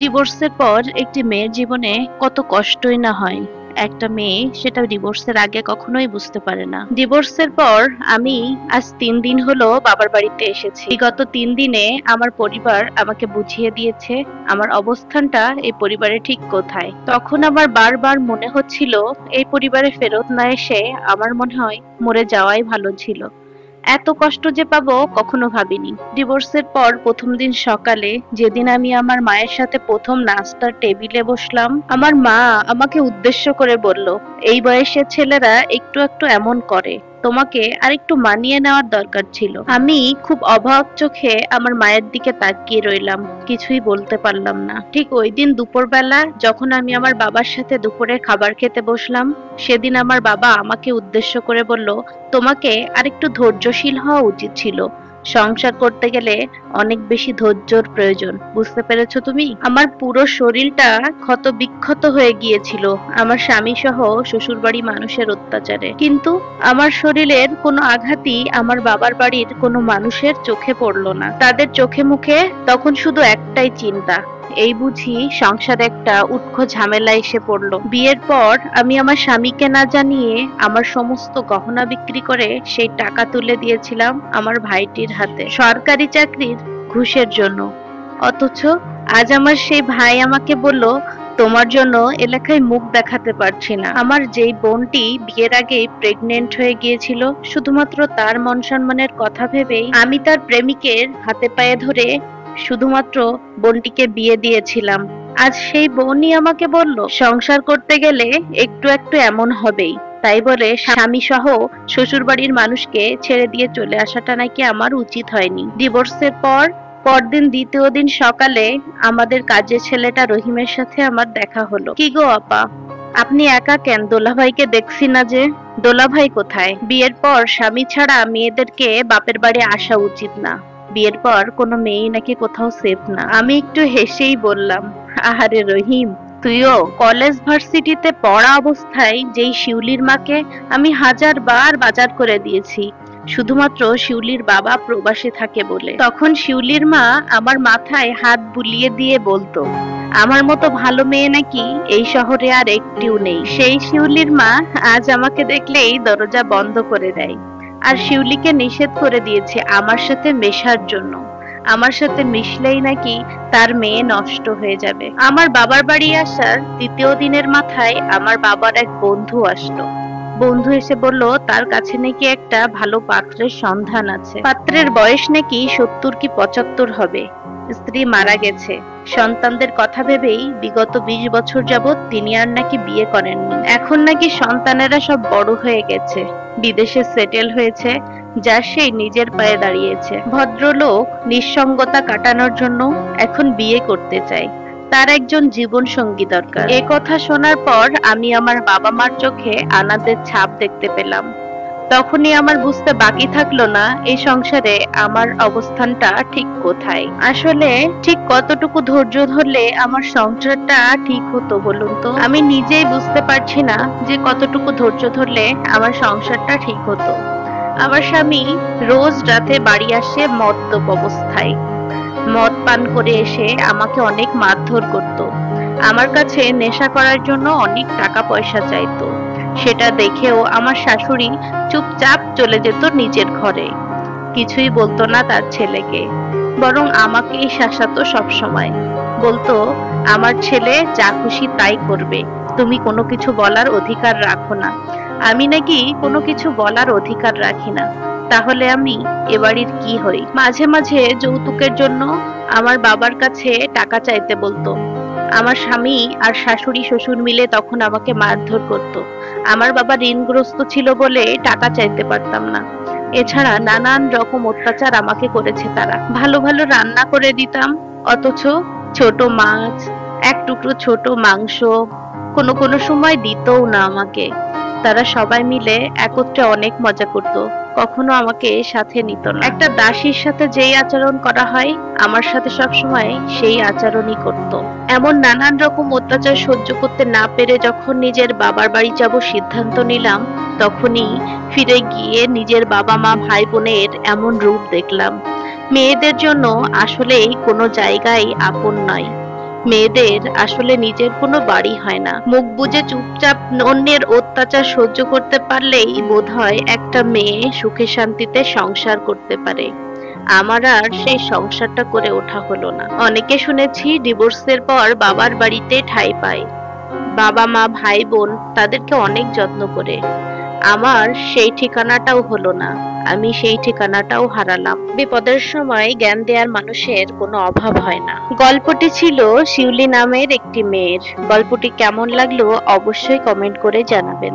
ডিভোর্সের পর একটি মেয়ের জীবনে কত কষ্টই না হয়। একটা মেয়ে সেটা ডিভোর্সের আগে কখনোই বুঝতে পারে না। ডিভোর্সের পর আমি আজ 3 দিন হলো বাবার বাড়িতে এসেছি। বিগত 3 দিনে আমার পরিবার আমাকে বুঝিয়ে দিয়েছে আমার অবস্থানটা এই পরিবারে ঠিক কোথায়। তখন আমার বারবার মনে হচ্ছিল এই পরিবারে ফেরত না এসে আমার মনে হয় মরে যাওয়াই ভালো ছিল। এত কষ্ট যে পাবো কখনো ভাবিনি। ডিভোর্সের পর প্রথম দিন সকালে যেদিন আমি আমার মায়ের সাথে প্রথম নাস্তার টেবিলে বসলাম, আমার মা আমাকে উদ্দেশ্য করে বলল, এই বয়সের ছেলেরা একটু একটু এমন করে, তোমাকে আর একটু মানিয়ে নেওয়ার দরকার ছিল। আমি খুব অবাক চোখে আমার মায়ের দিকে তাকিয়ে রইলাম, কিছুই বলতে পারলাম না। ঠিক ওই দিন দুপুরবেলা যখন আমি আমার বাবার সাথে দুপুরের খাবার খেতে বসলাম, সেদিন আমার বাবা আমাকে উদ্দেশ্য করে বলল, তোমাকে আরেকটু ধৈর্যশীল হওয়া উচিত ছিল। সংসার করতে গেলে অনেক বেশি ধৈর্যর প্রয়োজন, বুঝতে পেরেছো তুমি? আমার পুরো শরীরটা ক্ষত বিক্ষত হয়ে গিয়েছিল আমার স্বামী সহ শ্বশুরবাড়ি মানুষের অত্যাচারে। কিন্তু আমার শরীরের কোনো আঘাতই আমার বাবার বাড়ির কোনো মানুষের চোখে পড়লো না। তাদের চোখে মুখে তখন শুধু একটাই চিন্তা, এই বুঝি সংসারে একটা উটকো ঝামেলা এসে পড়লো। বিয়ের পর আমি আমার স্বামীকে না জানিয়ে আমার সমস্ত গহনা বিক্রি করে সেই টাকা তুলে দিয়েছিলাম আমার ভাইটির হাতে সরকারি চাকরির ঘুষের জন্য। অথচ আজ আমার সেই ভাই আমাকে বলল, তোমার জন্য এলাকায় মুখ দেখাতে পারছি না। আমার যেই বোনটি বিয়ের আগেই প্রেগনেন্ট হয়ে গিয়েছিল, শুধুমাত্র তার মান সম্মানের কথা ভেবেই আমি তার প্রেমিকের হাতে পায়ে ধরে শুধুমাত্র বোনটিকে বিয়ে দিয়েছিলাম। আজ সেই বোনই আমাকে বলল, সংসার করতে গেলে একটু একটু এমন হবেই। তাই বলে স্বামী সহ শ্বশুরবাড়ির মানুষকে ছেড়ে দিয়ে চলে আসাটা নাকি আমার উচিত হয়নি। ডিভোর্সের পর পরদিন দ্বিতীয় দিন সকালে আমাদের কাজের ছেলেটা রহিমের সাথে আমার দেখা হলো। কি গো আপা, আপনি একা কেন? দোলাভাইকে দেখছি না যে। দোলাভাই কোথায়? বিয়ের পর স্বামী ছাড়া মেয়েদেরকে বাপের বাড়ি আসা উচিত না। বিয়ের পর কোনো মেয়ে নাকি কোথাও সেফ না। আমি একটু হেসেই বললাম, আহারে রহিম, তুইও কলেজ ভার্সিটিতে পড়া অবস্থায় যেই শিউলির মাকে আমি 1000 বার বাজার করে দিয়েছি শুধুমাত্র শিউলির বাবা প্রবাসে থাকে বলে। তখন শিউলির মা আমার মাথায় হাত বুলিয়ে দিয়ে বলতো, আমার মতো ভালো মেয়ে নাকি এই শহরে আর একটিও নেই। সেই শিউলির মা আজ আমাকে দেখলেই দরজা বন্ধ করে দেয় আর শিউলিকে নিষেধ করে দিয়েছে আমার সাথে মেশার জন্য। আমার সাথে মিশলেই নাকি তার মেয়ে নষ্ট হয়ে যাবে। আমার বাবার বাড়ি আসার দ্বিতীয় দিনের মাথায় আমার বাবার এক বন্ধু আসলো। বন্ধু এসে বলল তার কাছে নাকি একটা ভালো পাত্রের সন্ধান আছে। পাত্রের বয়স নাকি 70 কি 75 হবে। স্ত্রী মারা গেছে। সন্তানদের কথা ভেবেই বিগত 20 বছর যাবৎ তিনি আর নাকি বিয়ে করেননি। এখন নাকি সন্তানেরা সব বড় হয়ে গেছে, বিদেশে সেটেল হয়েছে, যা সেই নিজের পায়ে দাঁড়িয়েছে। ভদ্রলোক নিঃসঙ্গতা কাটানোর জন্য এখন বিয়ে করতে চায়, তার একজন জীবন সঙ্গী দরকার। এ কথা শোনার পর আমি আমার বাবা মার চোখে আনন্দের ছাপ দেখতে পেলাম। তখনই আমার বুঝতে বাকি থাকলো না এই সংসারে আমার অবস্থানটা ঠিক কোথায়। আসলে ঠিক কতটুকু ধৈর্য ধরলে আমার সংসারটা ঠিক হতো বলুন তো? আমি নিজেই বুঝতে পারছি না যে কতটুকু ধৈর্য ধরলে আমার সংসারটা ঠিক হতো। আমার স্বামী রোজ রাতে বাড়ি আসে মদ্যপ অবস্থায়। মদ পান করে এসে আমাকে অনেক মারধর করত। আমার কাছে নেশা করার জন্য অনেক টাকা পয়সা চাইতো। সেটা দেখেও আমার শাশুড়ি চুপচাপ চলে যেত নিজের ঘরে, কিছুই বলতো না তার ছেলেকে, বরং আমাকেই শাসাতো সবসময়। বলতো, আমার ছেলে যা খুশি তাই করবে, তুমি কোনো কিছু বলার অধিকার রাখো না। আমি নাকি কোনো কিছু বলার অধিকার রাখি না, তাহলে আমি এ বাড়ির কি হই? মাঝে মাঝে যৌতুকের জন্য আমার বাবার কাছে টাকা চাইতে বলতো। আমার স্বামী আর শাশুড়ি শ্বশুর মিলে তখন আমাকে মারধর করত। আমার বাবা ঋণগ্রস্ত ছিল বলে টাকা চাইতে পারতাম না। এছাড়া নানান রকম অত্যাচার আমাকে করেছে তারা। ভালো ভালো রান্না করে দিতাম, অথচ ছোট মাছ, এক টুকরো ছোট মাংস কোনো কোনো সময় দিতও না আমাকে। তারা সবাই মিলে একত্রে অনেক মজা করত, কখনো আমাকে সাথে নিত না। একটা দাসীর সাথে যেই আচরণ করা হয়, আমার সাথে সবসময় সেই আচরণই করত। এমন নানান রকম অত্যাচার সহ্য করতে না পেরে যখন নিজের বাবার বাড়ি যাব সিদ্ধান্ত নিলাম, তখনই ফিরে গিয়ে নিজের বাবা মা ভাই বোনের এমন রূপ দেখলাম। মেয়েদের জন্য আসলেই কোনো জায়গায় আপন নয়। মেয়েদের আসলে নিজের কোনো বাড়ি হয় না। মুখ বুজে চুপচাপ অন্যের অত্যাচার সহ্য করতে পারলেই বোধহয় একটা মেয়ে সুখে শান্তিতে সংসার করতে পারে। আমার আর সেই সংসারটা করে ওঠা হলো না। অনেকে শুনেছি ডিভোর্সের পর বাবার বাড়িতে ঠাঁই পায়, বাবা মা ভাই বোন তাদেরকে অনেক যত্ন করে। আমার সেই ঠিকানাটাও হলো না, আমি সেই ঠিকানাটাও হারালাম। বিপদের সময় জ্ঞান দেওয়ার মানুষের কোনো অভাব হয় না। গল্পটি ছিল শিউলি নামের একটি মেয়ের। গল্পটি কেমন লাগলো অবশ্যই কমেন্ট করে জানাবেন।